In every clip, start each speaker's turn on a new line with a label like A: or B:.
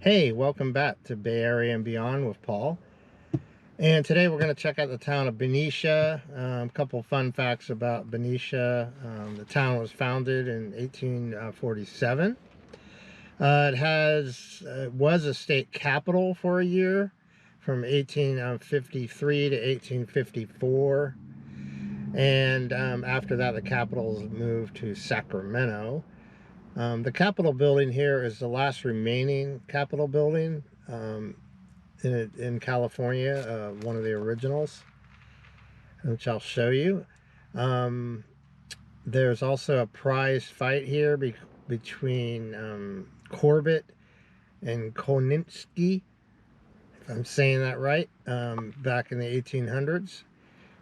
A: Hey, welcome back to Bay Area and Beyond with Paul. And today we're going to check out the town of Benicia. A couple fun facts about Benicia. The town was founded in 1847. It was a state capital for a year from 1853 to 1854. And after that, the capital moved to Sacramento. The Capitol building here is the last remaining Capitol building in California, one of the originals, which I'll show you. There's also a prize fight here between Corbett and Koninsky, if I'm saying that right, back in the 1800s.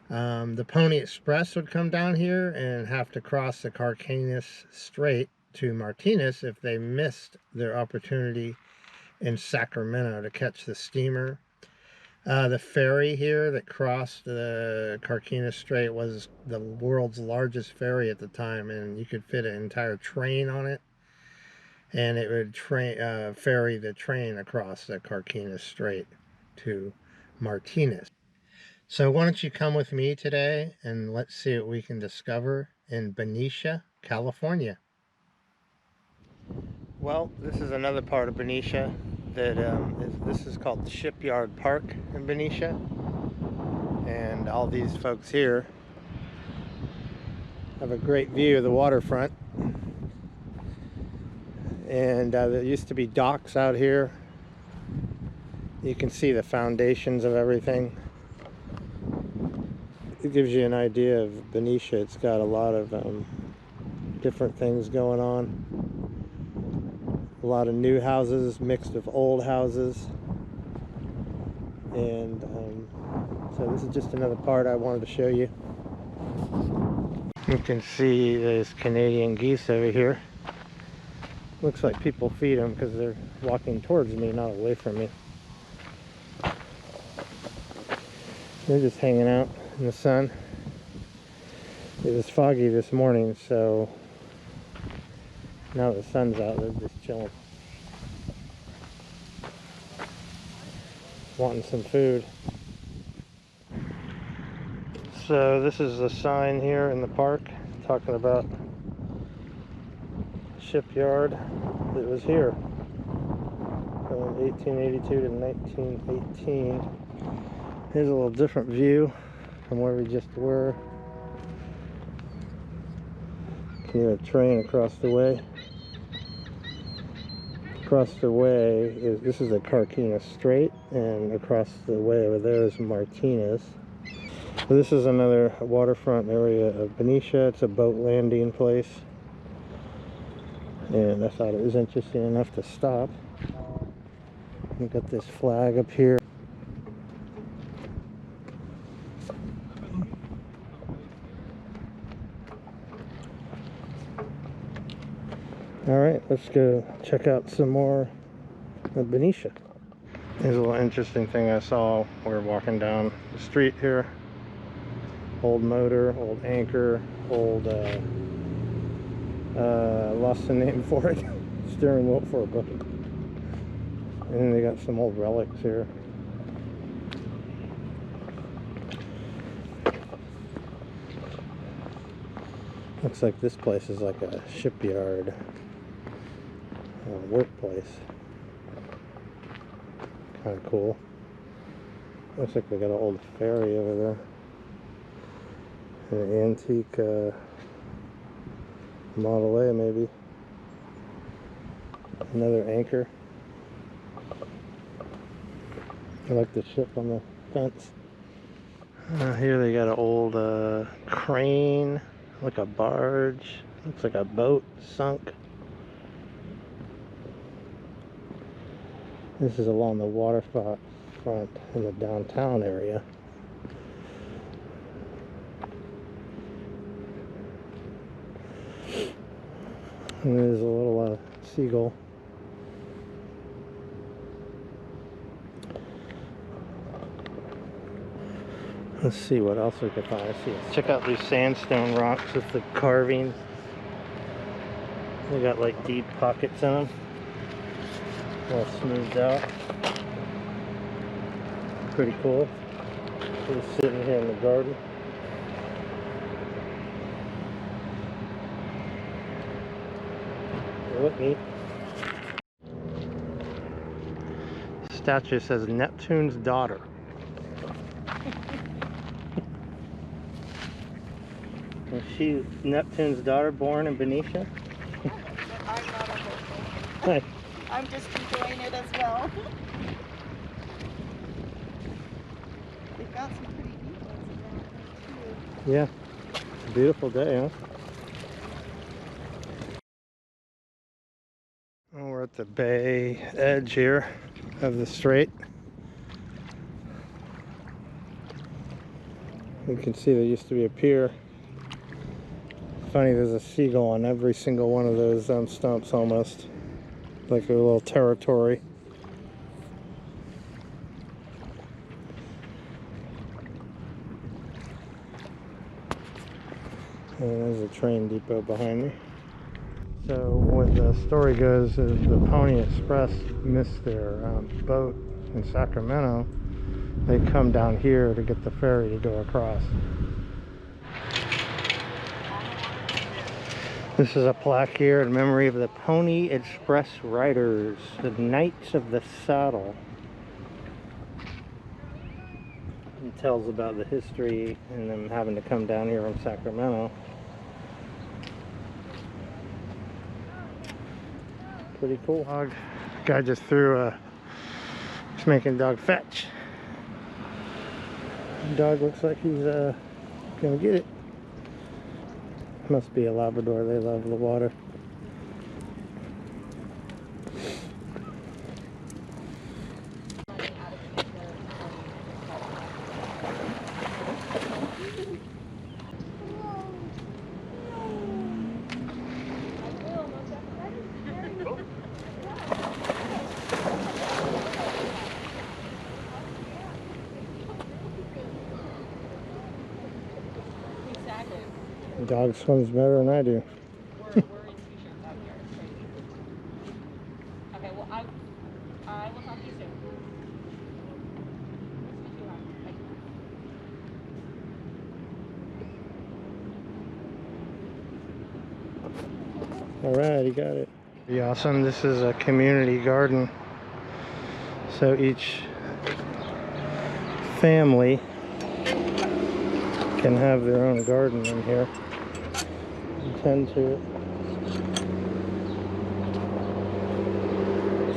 A: The Pony Express would come down here and have to cross the Carquinez Strait to Martinez if they missed their opportunity in Sacramento to catch the steamer. The ferry here that crossed the Carquinez Strait was the world's largest ferry at the time, and you could fit an entire train on it, and it would ferry the train across the Carquinez Strait to Martinez. So why don't you come with me today and let's see what we can discover in Benicia, California. Well, this is another part of Benicia that this is called Shipyard Park in Benicia, and all these folks here have a great view of the waterfront. And there used to be docks out here. You can see the foundations of everything. It gives you an idea of Benicia. It's got a lot of different things going on. A lot of new houses mixed with old houses. And so this is just another part I wanted to show you. You can see there's Canadian geese over here. Looks like people feed them because they're walking towards me, not away from me. They're just hanging out in the sun. It was foggy this morning, so now the sun's out, they're just chilling. Wanting some food. So this is the sign here in the park talking about shipyard that was here from 1882 to 1918. Here's a little different view from where we just were. Can hear a train across the way. Across the way this is the Carquinez Strait, and across the way over there is Martinez. So this is another waterfront area of Benicia. It's a boat landing place, and I thought it was interesting enough to stop. We've got this flag up here. Alright, let's go check out some more of Benicia. Here's a little interesting thing I saw. We're walking down the street here. Old motor, old anchor, old, lost the name for it, steering wheel for a boat. And then they got some old relics here. Looks like this place is like a shipyard. Workplace. Kind of cool. Looks like we got an old ferry over there. An antique Model A, maybe. Another anchor. I like the ship on the fence. Here they got an old crane, like a barge. Looks like a boat sunk. This is along the waterfront in the downtown area. And there's a little seagull. Let's see what else we can find. Check out these sandstone rocks with the carvings. They got like deep pockets in them. All smoothed out. Pretty cool. Just sitting here in the garden. They look neat. Statue says Neptune's daughter. Is she Neptune's daughter born in Benicia?
B: I'm not a local.
A: Hi.
B: I'm just enjoying it as well. They've got some pretty neat ones around here too.
A: Yeah. It's a beautiful day, huh? Well, we're at the bay edge here of the strait. You can see there used to be a pier. Funny, there's a seagull on every single one of those stumps almost. Like a little territory. And there's a train depot behind me. So what the story goes is the Pony Express missed their boat in Sacramento. They come down here to get the ferry to go across. This is a plaque here in memory of the Pony Express riders, the Knights of the Saddle. It tells about the history and them having to come down here from Sacramento. Pretty cool. Guy just threw he's making dog fetch. The dog looks like he's gonna get it. Must be a Labrador, they love the water. The dog swims better than I do.
B: We're in t-shirts out here. It's crazy. Okay, well, I will talk to you soon.
A: Alright, you got it. Pretty awesome. This is a community garden. So each family can have their own garden in here. Tend to it.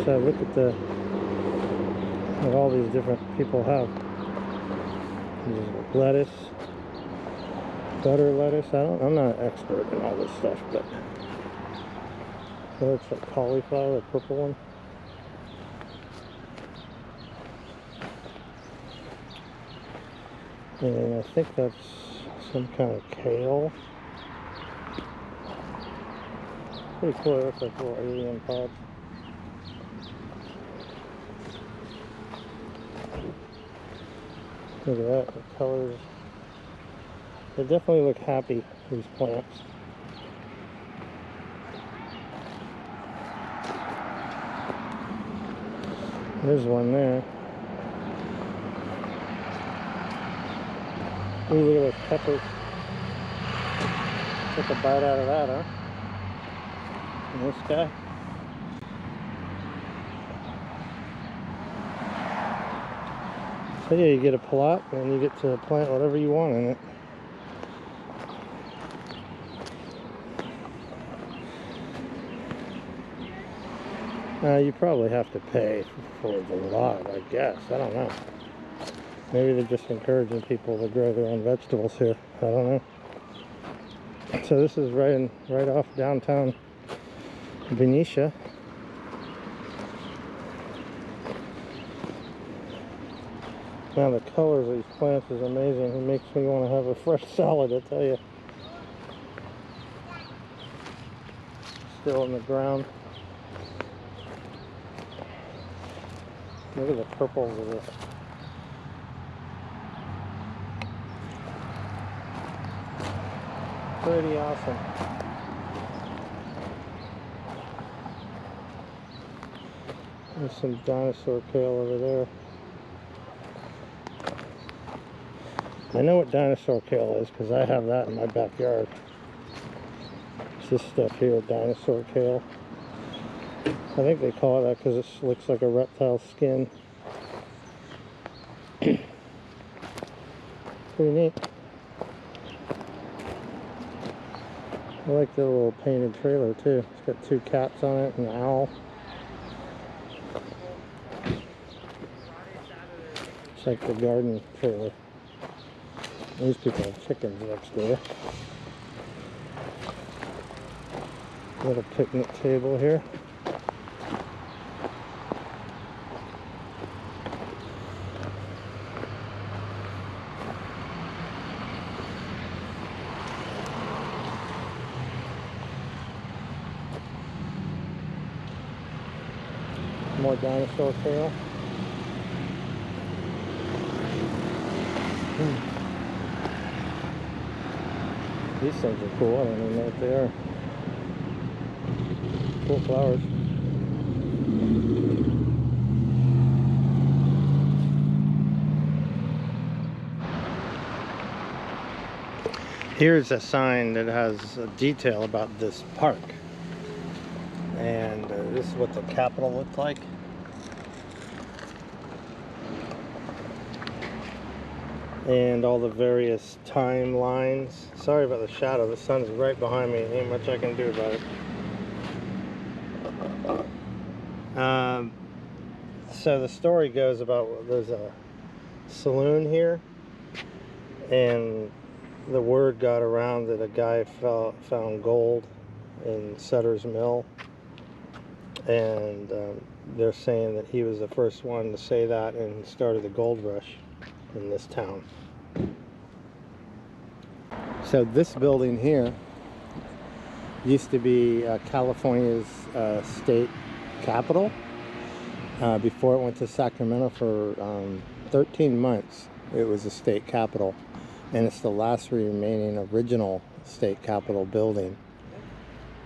A: So look at what all these different people have. There's lettuce, butter lettuce. I'm not an expert in all this stuff, but it looks like cauliflower, the purple one. And I think that's some kind of kale. Pretty cool, it looks like little alien pods. Look at that, the colors. They definitely look happy, these plants. There's one there. Ooh, look at those peppers. Took a bite out of that, huh? And this guy. So yeah, you get a plot and you get to plant whatever you want in it. You probably have to pay for the lot, I guess. I don't know. Maybe they're just encouraging people to grow their own vegetables here. I don't know. So this is right off downtown Benicia. Now the colors of these plants is amazing. It makes me want to have a fresh salad, I tell you. Still in the ground. Look at the purples of this. Pretty awesome. There's some dinosaur kale over there. I know what dinosaur kale is because I have that in my backyard. It's this stuff here, dinosaur kale. I think they call it that because it looks like a reptile skin. Pretty neat. I like the little painted trailer too. It's got two cats on it and an owl. It's like the garden trailer. These people have chickens next door. Little picnic table here. More dinosaur kale. These things are cool. I don't even know what they are. Cool flowers. Here's a sign that has a detail about this park. And this is what the Capitol looked like. And all the various timelines. Sorry about the shadow, the sun's right behind me. Ain't much I can do about it. So the story goes about there's a saloon here, and the word got around that a guy found gold in Sutter's Mill, and they're saying that he was the first one to say that and started the gold rush in this town. So this building here used to be California's state capitol. Before it went to Sacramento for 13 months, it was a state capitol, and it's the last remaining original state capitol building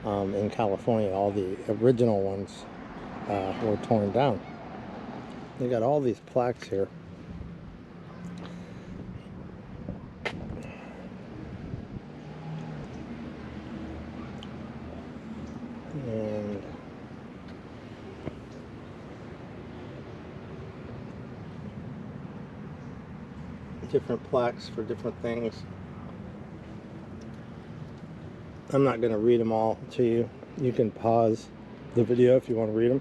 A: in California. All the original ones were torn down. They got all these plaques here. And different plaques for different things. I'm not going to read them all to you. You can pause the video if you want to read them.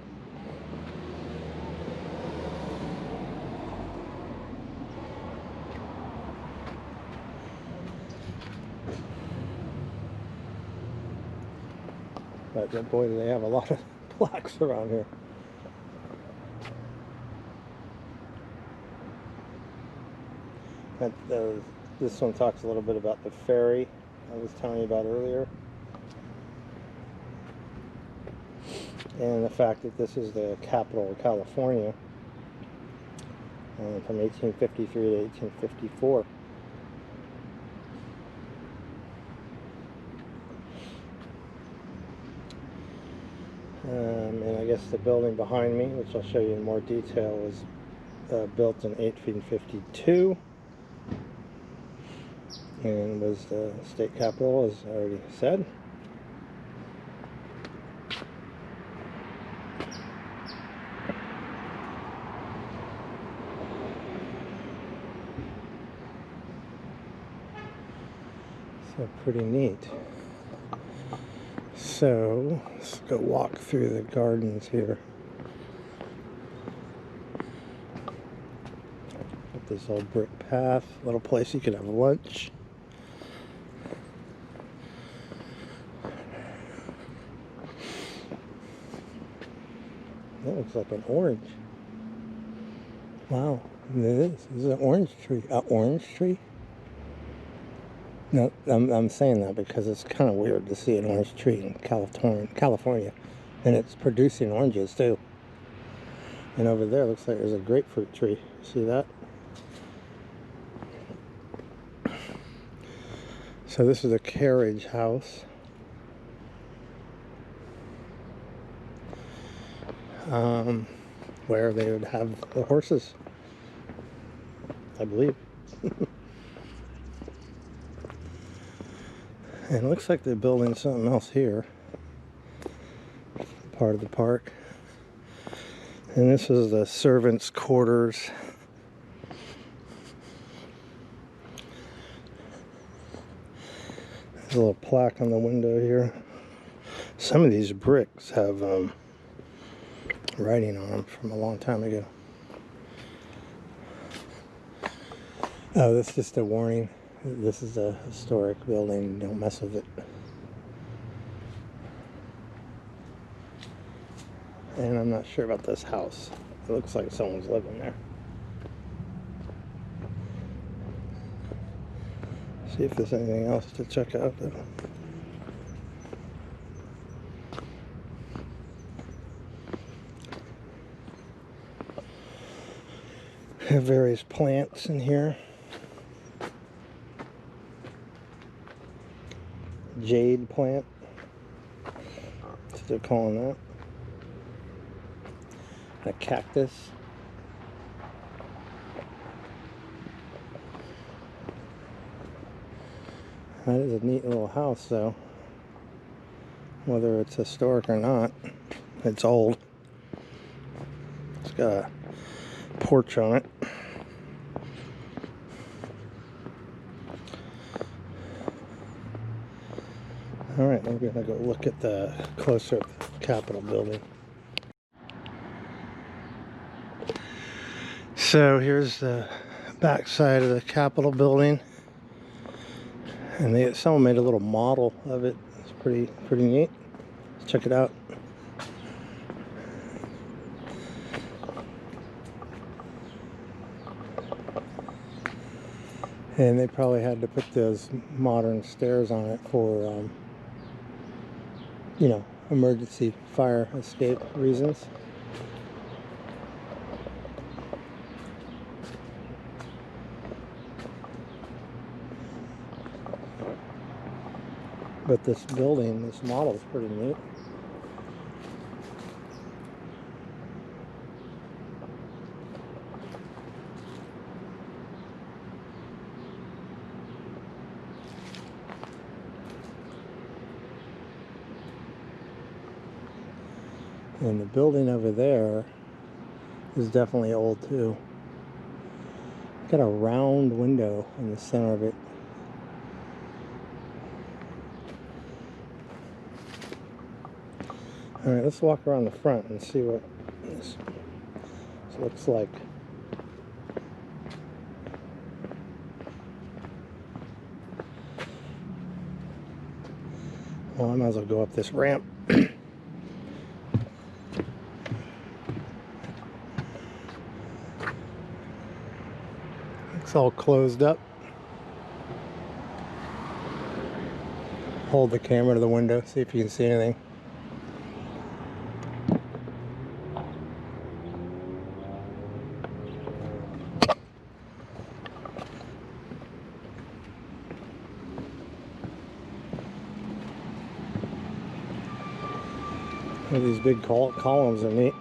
A: But boy, do they have a lot of plaques around here. This one talks a little bit about the ferry I was telling you about earlier, and the fact that this is the capital of California from 1853 to 1854. And I guess the building behind me, which I'll show you in more detail, was built in 1852 and was the state capitol, as I already said. So pretty neat. So let's go walk through the gardens here. Got this old brick path, little place you could have lunch. That looks like an orange. Wow, it is. This is an orange tree. An orange tree? No, I'm saying that because it's kind of weird to see an orange tree in California, and it's producing oranges too. And over there looks like there's a grapefruit tree. See that? So this is a carriage house. where they would have the horses, I believe. And it looks like they're building something else here, part of the park. And this is the servants' quarters. There's a little plaque on the window here. Some of these bricks have writing on them from a long time ago. Oh, that's just a warning. This is a historic building. Don't mess with it. And I'm not sure about this house. It looks like someone's living there. See if there's anything else to check out though. Have various plants in here. Jade plant. That's what they're calling that. A cactus. That is a neat little house though. Whether it's historic or not, it's old. It's got a porch on it. Alright, we're gonna go look at the closer at the Capitol building. So here's the back side of the Capitol building, and someone made a little model of it. It's pretty neat. Let's check it out. And they probably had to put those modern stairs on it for, you know, emergency fire escape reasons. But this building, this model is pretty neat. And the building over there is definitely old too. Got a round window in the center of it. Alright, let's walk around the front and see what this looks like. Well, I might as well go up this ramp. It's all closed up. Hold the camera to the window, see if you can see anything. These big columns are neat.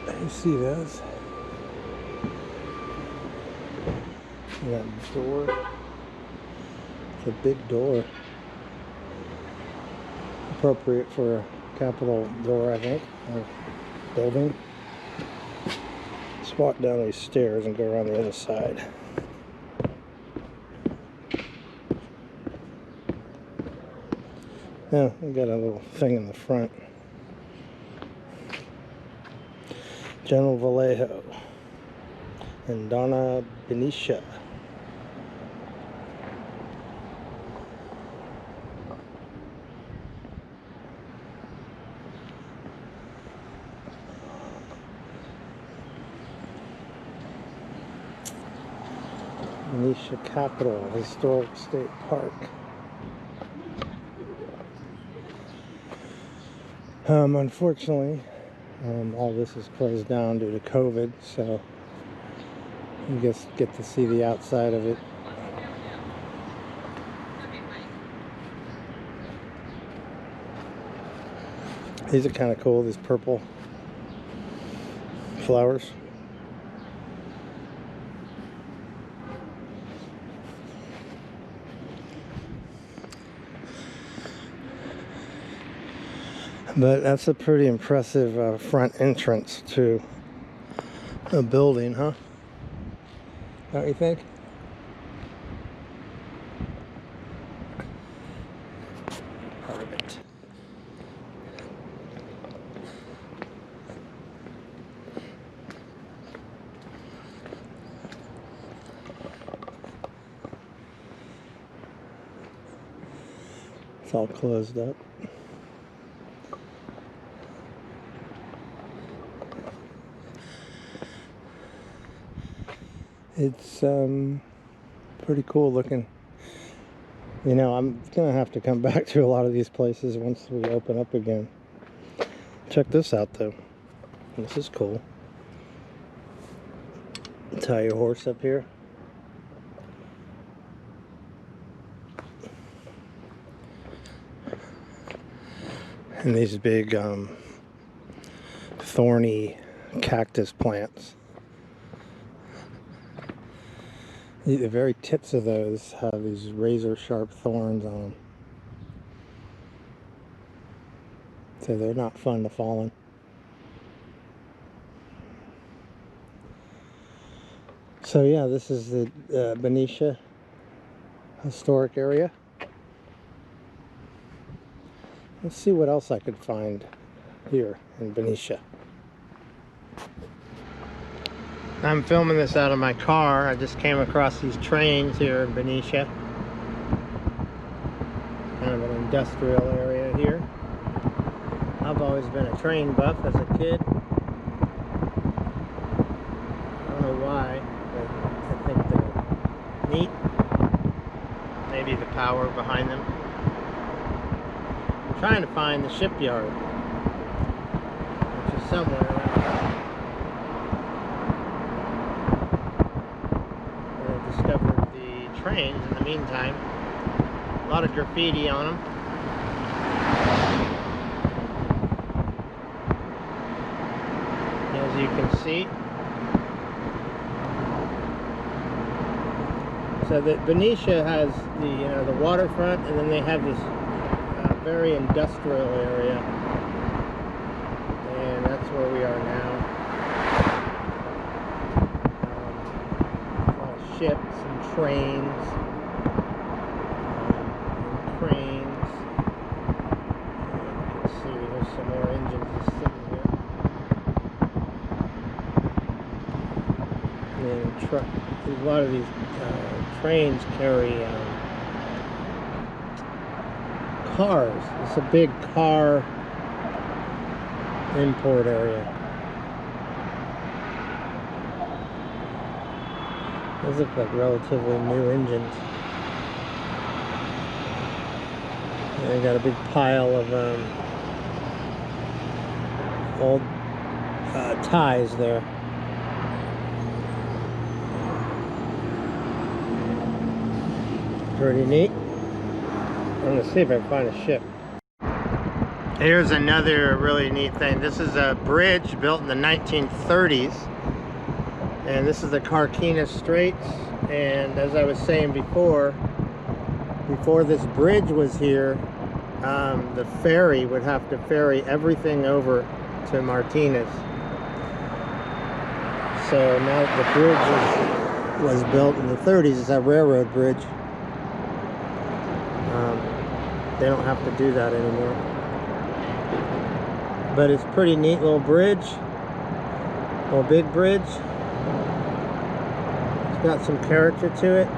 A: You see those? That door. It's a big door. Appropriate for a Capitol door, I think, or building. Let's walk down these stairs and go around the other side. Yeah, we got a little thing in the front. General Vallejo and Donna Benicia. Benicia Capitol Historic State Park. Unfortunately, all this is closed down due to COVID, so you just get to see the outside of it. These are kind of cool, these purple flowers. But that's a pretty impressive front entrance to a building, huh? Don't you think? Part of it. It's all closed up. It's pretty cool looking. You know, I'm gonna have to come back to a lot of these places once we open up again. Check this out though. This is cool. Tie your horse up here. And these big thorny cactus plants. The very tips of those have these razor sharp thorns on them. So they're not fun to fall in. So yeah, this is the Benicia historic area. Let's see what else I could find here in Benicia. I'm filming this out of my car. I just came across these trains here in Benicia. Kind of an industrial area here. I've always been a train buff as a kid. I don't know why, but I think they're neat. Maybe the power behind them. I'm trying to find the shipyard, which is somewhere around here. Discovered the trains in the meantime. A lot of graffiti on them. As you can see. So the Benicia has the waterfront, and then they have this very industrial area, and that's where we are now. Ships and trains and cranes. You can see there's some more engines just sitting here. And a lot of these trains carry cars. It's a big car import area. Those look like relatively new engines. And they got a big pile of old ties there. Pretty neat. I'm gonna see if I can find a ship. Here's another really neat thing. This is a bridge built in the 1930s. And this is the Carquinez Straits, and as I was saying before this bridge was here, the ferry would have to ferry everything over to Martinez. So now that the bridge was built in the 30s, it's a railroad bridge. They don't have to do that anymore. But it's a pretty neat little bridge, little big bridge. Got some character to it.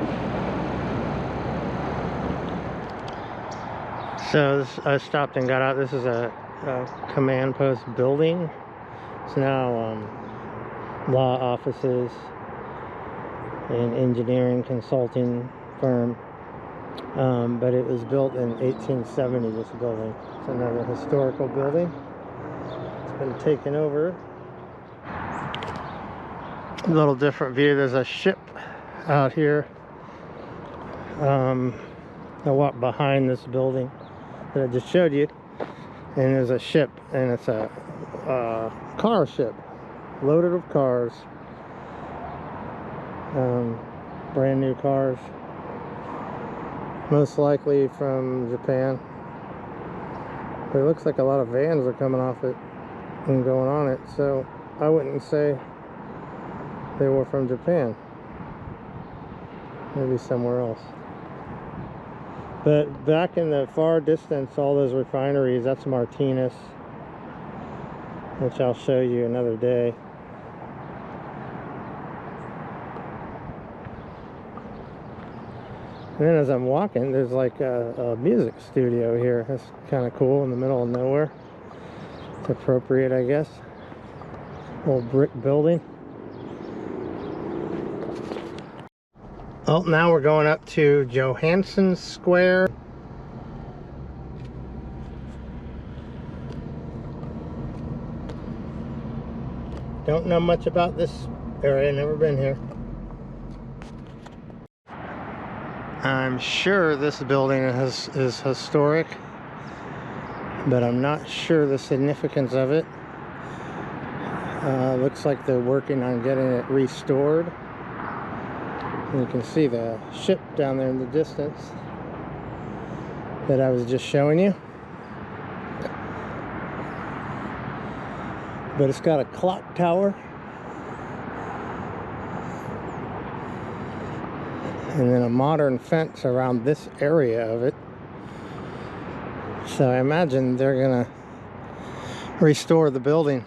A: So I stopped and got out. This is a command post building. It's now law offices and engineering consulting firm. But it was built in 1870, this building. It's another historical building. It's been taken over. A little different view. There's a ship out here. I walked behind this building that I just showed you, And there's a ship, and it's a car ship loaded with cars, brand new cars, most likely from Japan. But it looks like a lot of vans are coming off it and going on it, so I wouldn't say they were from Japan. Maybe somewhere else. But back in the far distance, all those refineries, that's Martinez, which I'll show you another day. And then as I'm walking, there's like a music studio here. That's kind of cool, in the middle of nowhere. It's appropriate, I guess. Old brick building. Oh, now we're going up to Johansen Square. Don't know much about this area, never been here. I'm sure this building is historic, but I'm not sure the significance of it. Looks like they're working on getting it restored. And you can see the ship down there in the distance that I was just showing you. But it's got a clock tower. And then a modern fence around this area of it. So I imagine they're gonna restore the building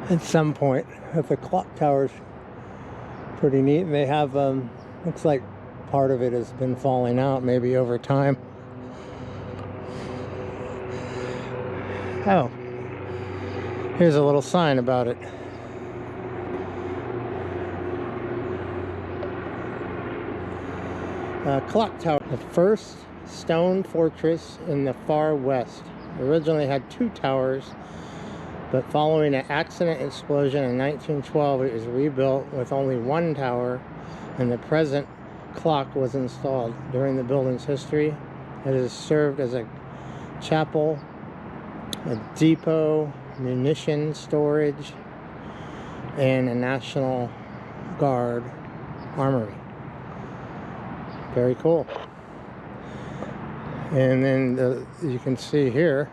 A: at some point. But the clock tower's pretty neat. And they have, looks like part of it has been falling out, maybe over time. Oh, here's a little sign about it. Clock Tower, the first stone fortress in the far west. Originally had 2 towers, but following an accident explosion in 1912, it was rebuilt with only 1 tower, and the present clock was installed. During the building's history, it has served as a chapel, a depot, munition storage, and a National Guard armory. Very cool. And then you can see here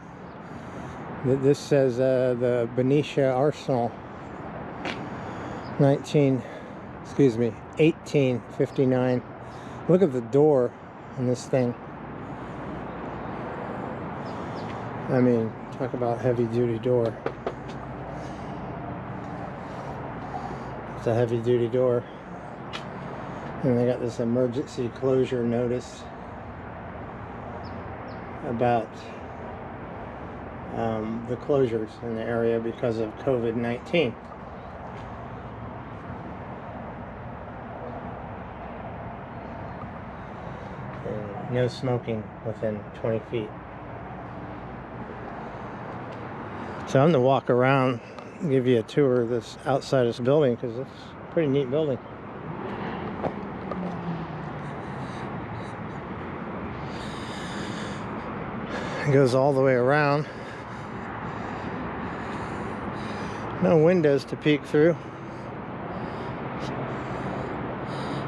A: that this says the Benicia Arsenal, 1859. Look at the door on this thing. I mean, talk about heavy duty door. It's a heavy duty door. And they got this emergency closure notice about the closures in the area because of COVID-19. And no smoking within 20 feet. So I'm going to walk around and give you a tour of this outside this building, because it's a pretty neat building. It goes all the way around. No windows to peek through.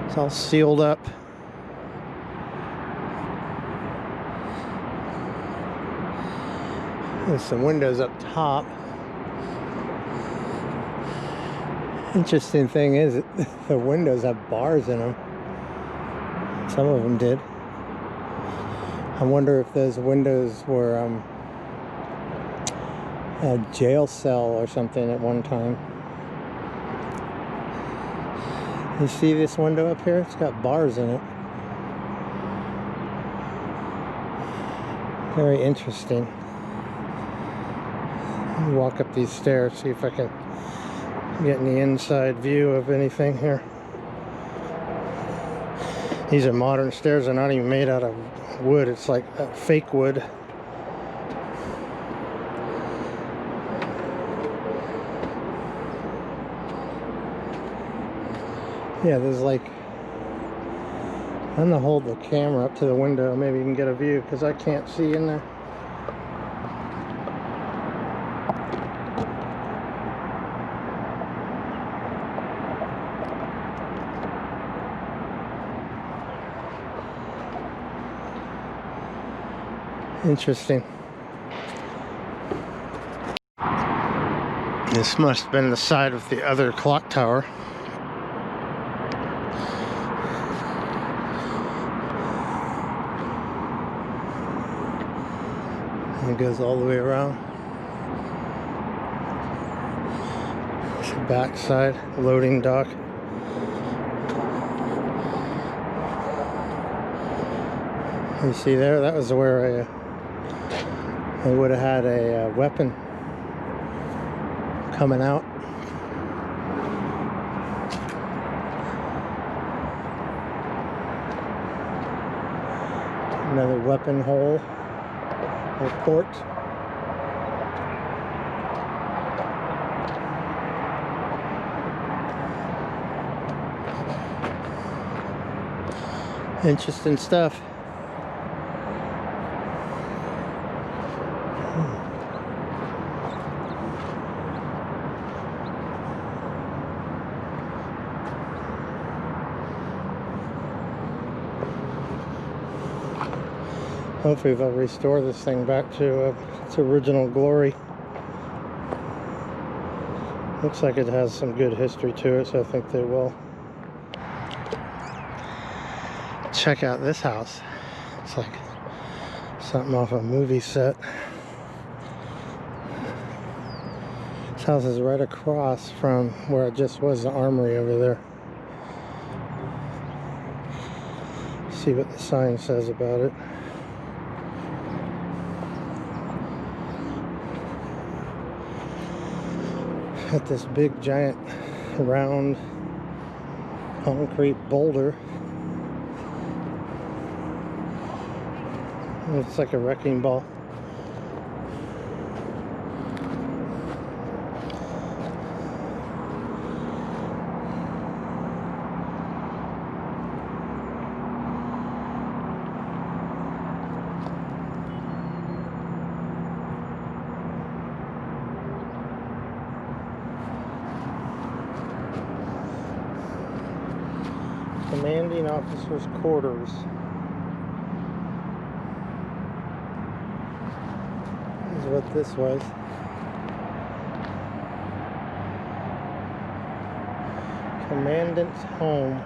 A: It's all sealed up. There's some windows up top. Interesting thing is, the windows have bars in them. Some of them did. I wonder if those windows were a jail cell or something at one time. You see this window up here? It's got bars in it. Very interesting. Let me walk up these stairs, see if I can get any inside view of anything here. These are modern stairs. They're not even made out of wood. It's like fake wood. Yeah, there's like, I'm gonna hold the camera up to the window, maybe you can get a view, because I can't see in there. Interesting. This must have been the side of the other clock tower. And it goes all the way around. It's the back side, loading dock. You see there, that was where they would have had a weapon coming out. Another weapon hole or port. Interesting stuff. Hopefully they'll restore this thing back to its original glory. Looks like it has some good history to it, so I think they will. Check out this house. It's like something off a movie set. This house is right across from where it just was, the armory over there. See what the sign says about it. Got this big giant round concrete boulder. It's like a wrecking ball. Commanding officer's quarters. This is what this was. Commandant's home.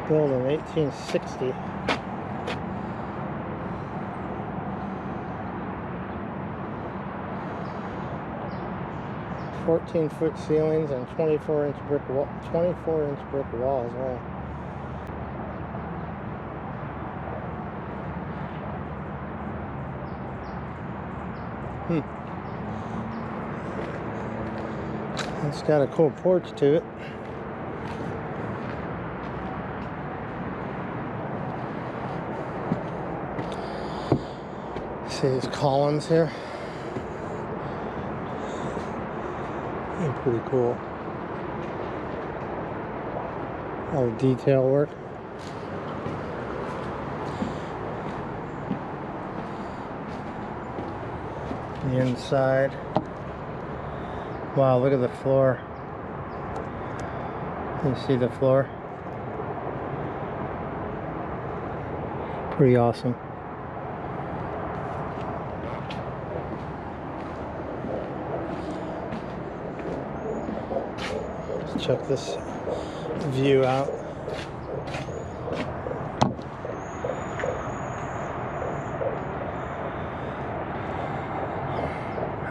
A: Built in 1860. "14-foot ceilings and 24-inch brick walls. Wow. It's got a cool porch to it. See these columns here? They're pretty cool. All the detail work. The inside. Wow, look at the floor. You see the floor? Pretty awesome. Let's check this view out.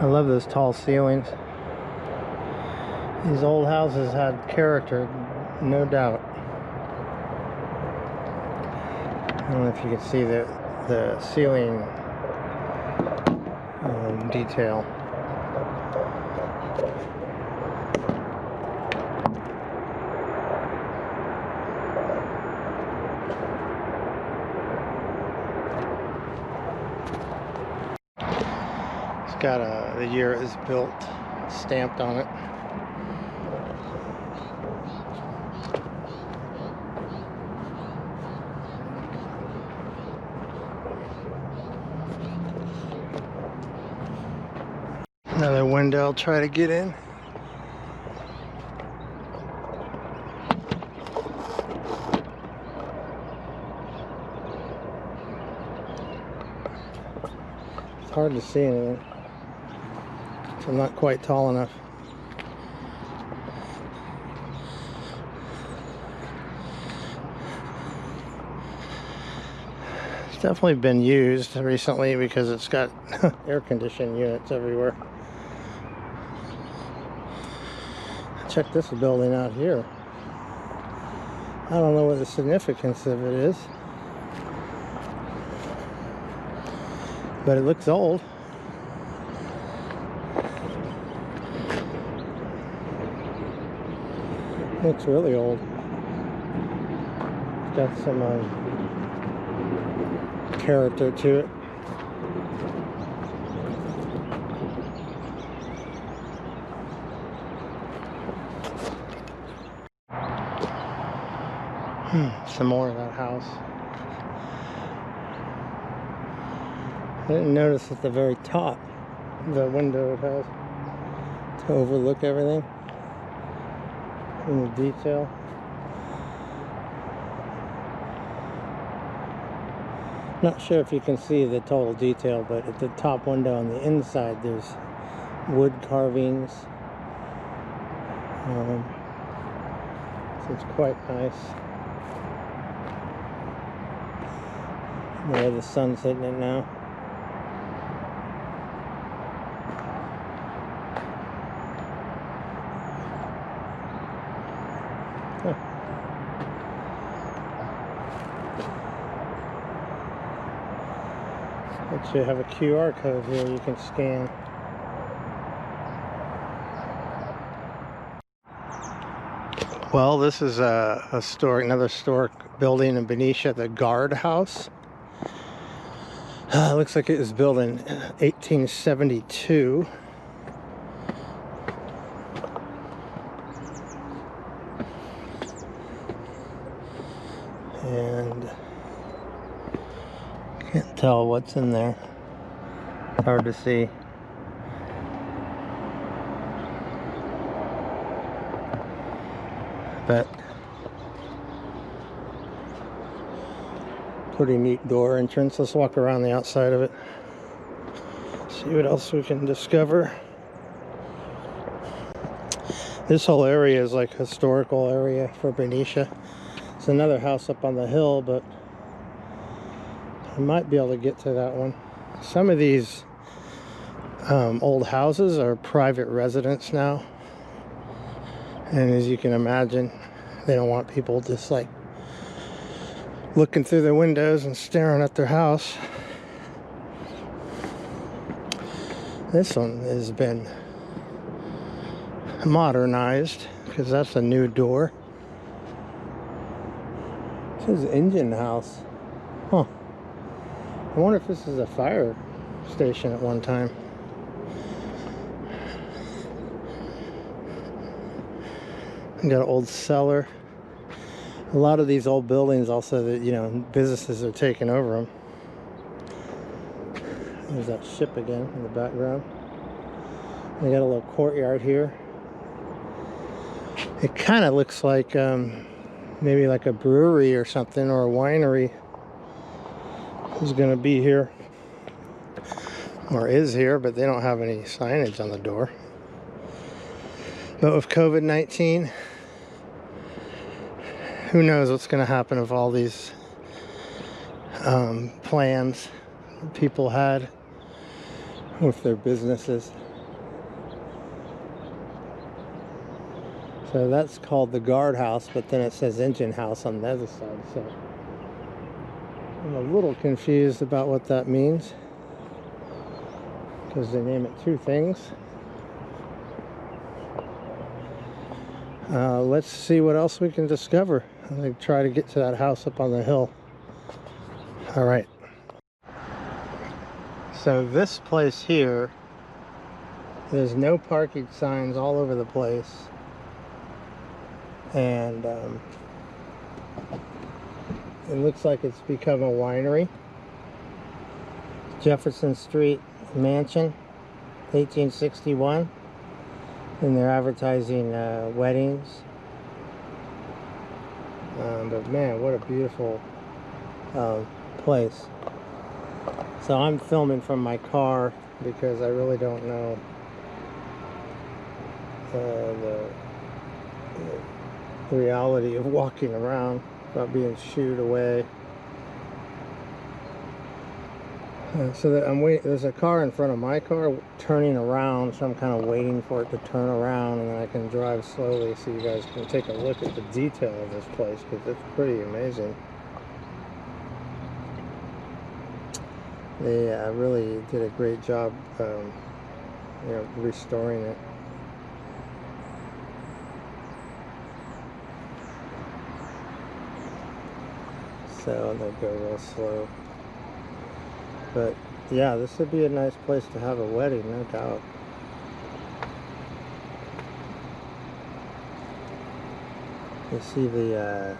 A: I love those tall ceilings. These old houses had character, no doubt. I don't know if you can see the ceiling detail. It's got the year it was built stamped on it. Another window, I'll try to get in. It's hard to see anything. I'm not quite tall enough. It's definitely been used recently because it's got air conditioning units everywhere. Check this building out here. I don't know what the significance of it is, but it looks old. It looks really old. It's got some character to it. Some more of that house. I didn't notice at the very top the window it has to overlook everything in the detail. Not sure if you can see the total detail, but at the top window on the inside there's wood carvings. So it's quite nice. There, the sun's hitting it now. Huh. Actually, have a QR code here you can scan. Well, this is another historic building in Benicia, the Guard House. Looks like it was built in 1872. And can't tell what's in there. It's hard to see. But pretty neat door entrance. Let's walk around the outside of it. See what else we can discover. This whole area is like historical area for Benicia. It's another house up on the hill, but I might be able to get to that one. Some of these old houses are private residence now. And as you can imagine, they don't want people just like looking through the windows and staring at their house. This one has been modernized because that's a new door. This is engine house. Huh. I wonder if this is a fire station at one time. We got an old cellar. A lot of these old buildings also that, you know, businesses are taking over them. There's that ship again in the background. We got a little courtyard here. It kind of looks like maybe like a brewery or something, or a winery is going to be here, or is here, but they don't have any signage on the door. But with COVID-19, who knows what's going to happen with all these plans people had with their businesses. So that's called the Guard House, but then it says Engine House on the other side. So I'm a little confused about what that means, because they name it two things. Let's see what else we can discover. I'm going to try to get to that house up on the hill. All right. So this place here, there's no parking signs all over the place. And it looks like it's become a winery. Jefferson Street Mansion, 1861. And they're advertising weddings. But man, what a beautiful place. So I'm filming from my car because I really don't know the reality of walking around without being shooed away. So that I'm waiting. There's a car in front of my car turning around, so I'm kind of waiting for it to turn around, and then I can drive slowly so you guys can take a look at the detail of this place, because it's pretty amazing. They really did a great job, you know, restoring it. So they'll go real slow. But yeah, this would be a nice place to have a wedding, no doubt. You see the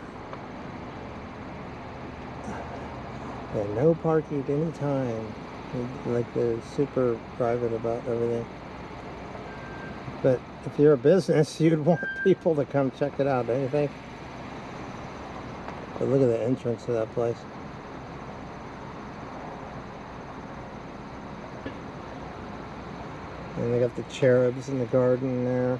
A: no parking at any time. Like they're super private about everything. But if you're a business, you'd want people to come check it out, don't you think? But look at the entrance to that place. And they got the cherubs in the garden there.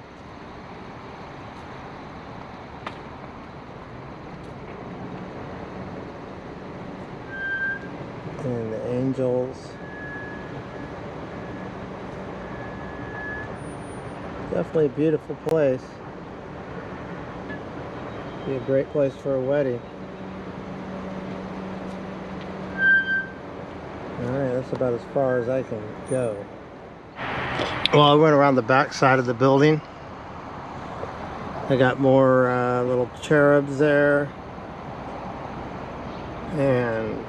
A: And the angels. Definitely a beautiful place. Be a great place for a wedding. Alright, that's about as far as I can go. Well, I went around the back side of the building. I got more little cherubs there. And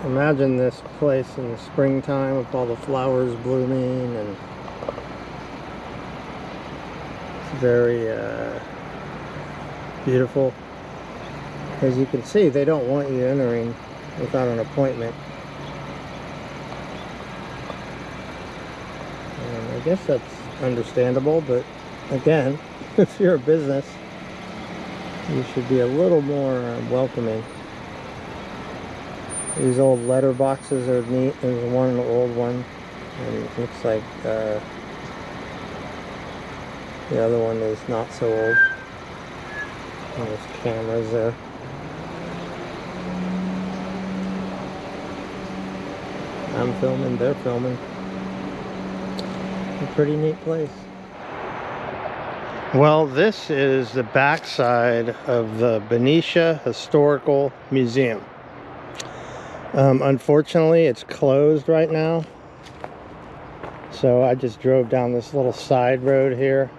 A: imagine this place in the springtime with all the flowers blooming, and it's very beautiful. As you can see, they don't want you entering without an appointment. And I guess that's understandable, but again, if you're a business, you should be a little more welcoming. These old letter boxes are neat. There's one old one, and it looks like the other one is not so old. And there's cameras there. I'm filming, they're filming. A pretty neat place. Well, this is the backside of the Benicia Historical Museum. Unfortunately, it's closed right now. So I just drove down this little side road here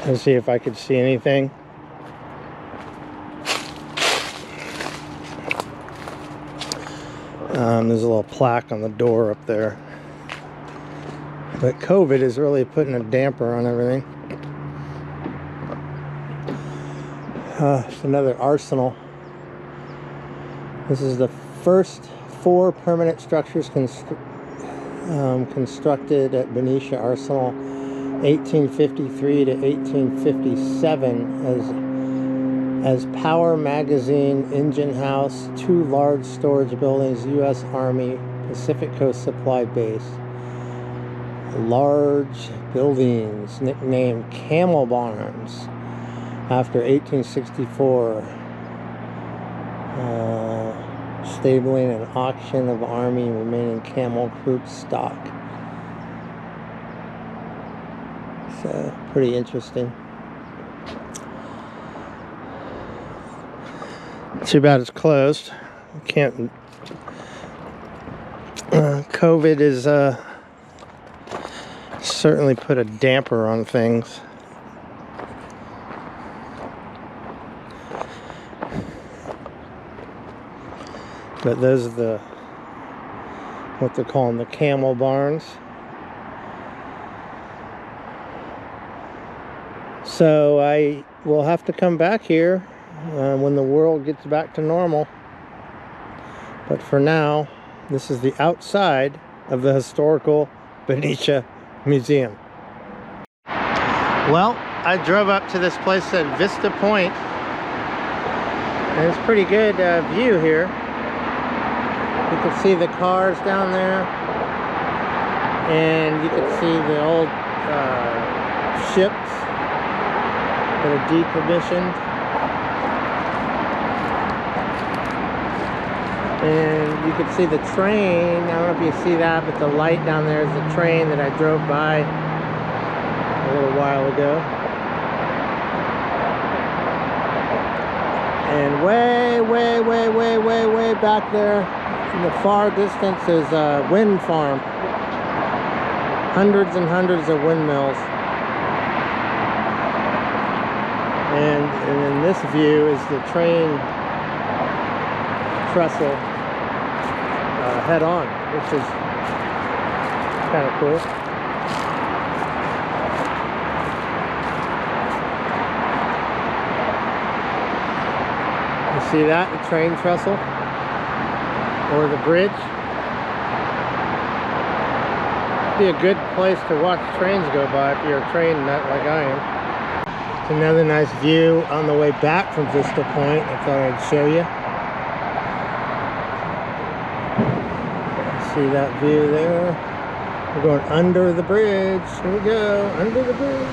A: to see if I could see anything. There's a little plaque on the door up there. But COVID is really putting a damper on everything. It's another arsenal. This is the first 4 permanent structures constructed at Benicia Arsenal, 1853 to 1857, as Power Magazine Engine House, 2 large storage buildings, U.S. Army Pacific Coast Supply Base. Large buildings nicknamed Camel Barns after 1864. Stabling and auction of Army remaining camel croup stock. So, pretty interesting. Too bad it's closed. Can't. COVID is certainly put a damper on things. But those are what they're calling the Camel Barns. So I will have to come back here when the world gets back to normal. But for now, this is the outside of the historical Benicia Museum. Well, I drove up to this place at Vista Point, and it's a pretty good view here. You can see the cars down there, and you can see the old ships that are decommissioned. And you can see the train. I don't know if you see that, but the light down there is the train that I drove by a little while ago. And way back there in the far distance is a wind farm. Hundreds and hundreds of windmills. And in this view is the train trestle head on, which is kind of cool. You see that, the train trestle or the bridge? Be a good place to watch trains go by if you're a train nut like I am. It's another nice view on the way back from Vista Point. I thought I'd show you. See that view there? We're going under the bridge. Here we go, under the bridge.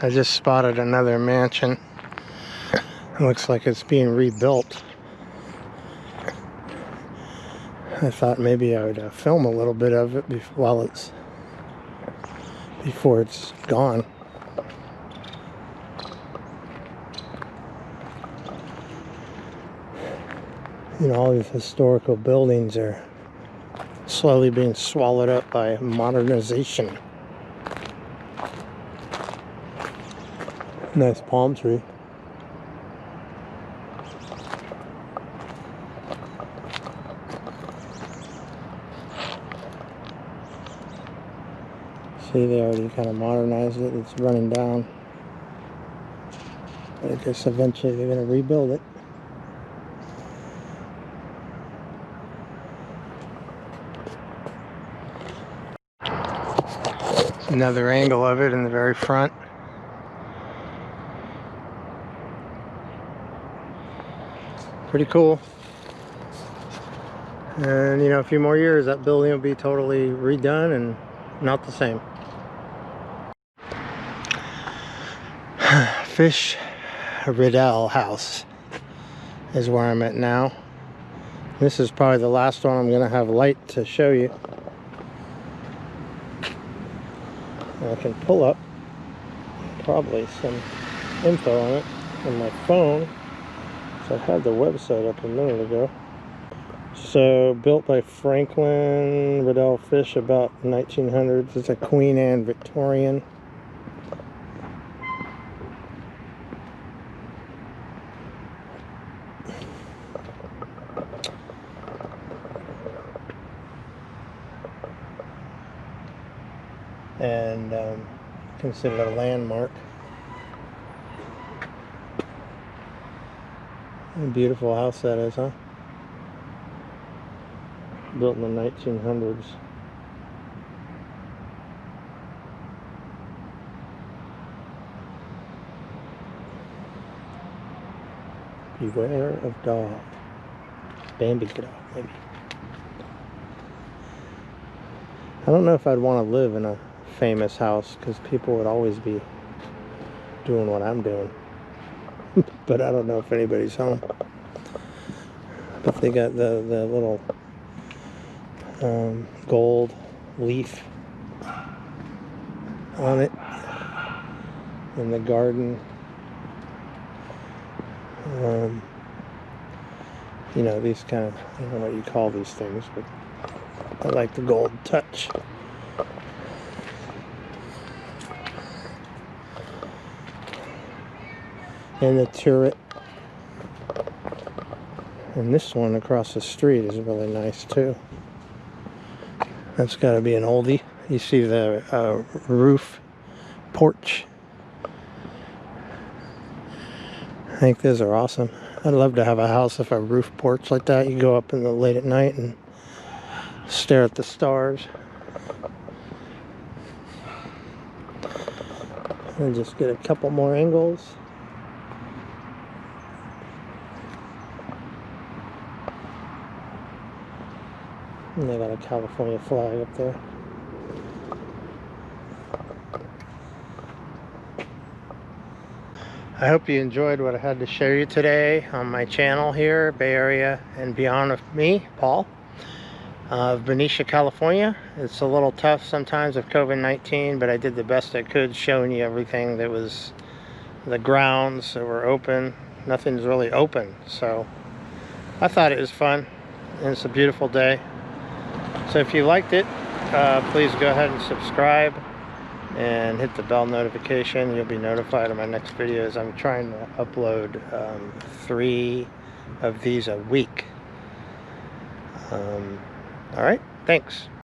A: I just spotted another mansion. It looks like it's being rebuilt. I thought maybe I would film a little bit of it before it's gone. You know, all these historical buildings are slowly being swallowed up by modernization. Nice palm tree. See, they already kind of modernized it. It's running down. But I guess eventually they're going to rebuild it. Another angle of it in the very front. Pretty cool. And you know, a few more years that building will be totally redone and not the same. Fish Riddell House is where I'm at now. This is probably the last one I'm gonna have light to show you. I can pull up probably some info on it on my phone. So I had the website up a minute ago. So built by Franklin Riddell Fish about 1900s. It's a Queen Anne Victorian. And considered a landmark. A beautiful house that is, huh? Built in the 1900s. Beware of dog. Bambi dog, maybe. I don't know if I'd want to live in a famous house because people would always be doing what I'm doing. But I don't know if anybody's home. But they got the little gold leaf on it in the garden. You know, these kind of, I don't know what you call these things, but I like the gold touch. And the turret. And this one across the street is really nice too. That's got to be an oldie. You see the roof porch. I think those are awesome. I'd love to have a house with a roof porch like that. You go up in the late at night and stare at the stars. And just get a couple more angles. And they got a California flag up there. I hope you enjoyed what I had to show you today on my channel here, Bay Area and beyond, with me, Paul, of Benicia, California. It's a little tough sometimes with COVID-19, but I did the best I could showing you everything that was the grounds that were open. Nothing's really open, so I thought it was fun, and it's a beautiful day. So if you liked it, please go ahead and subscribe and hit the bell notification. You'll be notified of my next videos. I'm trying to upload 3 of these a week. All right, thanks.